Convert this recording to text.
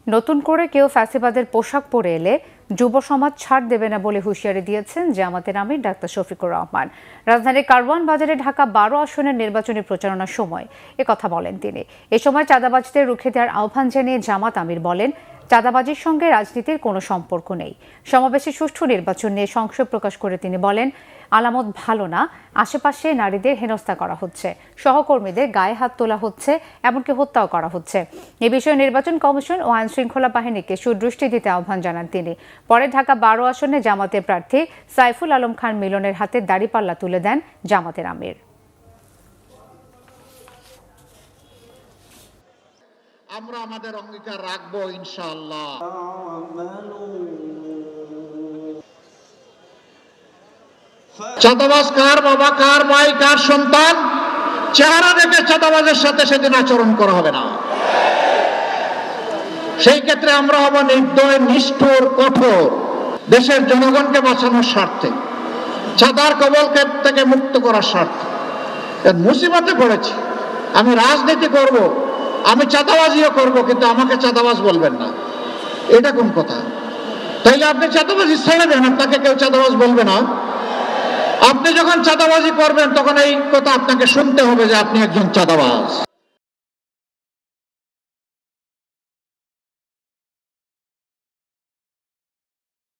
নতুন করে কেউ ফ্যাসিবাদের পোশাক পরে এলে যুব সমাজ ছাড় দেবে না বলে হুঁশিয়ারি দিয়েছেন জামাতের আমির ডাক্তার শফিকুর রহমান। রাজধানীর কারওয়ান বাজারে ঢাকা 12 আসনের নির্বাচনী প্রচারণার সময় একথা বলেন তিনি। এ সময় চাঁদাবাজদের রুখে দেওয়ার আহ্বান জানিয়ে জামাত আমির বলেন, চাঁদাবাজির সঙ্গে রাজনীতির কোনো সম্পর্ক নেই। সমাবেশে সুষ্ঠু নির্বাচন নিয়ে সংশয় প্রকাশ করে তিনি বলেন, আলামত ভালো না, আশেপাশে নারীদের হেনস্থা করা হচ্ছে, সহকর্মীদের গায়ে হাত তোলা হচ্ছে, এমনকি হত্যাও করা হচ্ছে। এ বিষয়ে নির্বাচন কমিশন ও আইন শৃঙ্খলা বাহিনীকে সুদৃষ্টি দিতে আহ্বান জানান তিনি। পরে ঢাকা 12 আসনে জামাতের প্রার্থী সাইফুল আলম খান মিলনের হাতে দাড়িপাল্লা তুলে দেন জামাতের আমির। আমরা আমাদের অঙ্গীকার রাখবো ইনশাআল্লাহ। চাঁদাবাজ কার বাবা, কার ভাই, কার সন্তান, চেহারা দেখে চাঁদাবাজের সাথে সেদিন আচরণ করা হবে না। সেই ক্ষেত্রে আমরা হব নির্দয়, নিষ্ঠুর, কঠোর, দেশের জনগণকে বাঁচানোর স্বার্থে, চাঁদার কবল থেকে মুক্ত করার স্বার্থে। মুসিবতে পড়েছি, আমি রাজনীতি করব, আমি চাঁদাবাজিও করব, কিন্তু আমাকে চাঁদাবাজ বলবেন না, এটা কোন কথা? তাইলে আপনি চাঁদাবাজি ছেড়ে দেন, আপনাকে কেউ চাঁদাবাজ বলবে না। আপনি যখন চাঁদাবাজি করবেন তখন এই কথা আপনাকে শুনতে হবে যে আপনি একজন চাঁদাবাজ।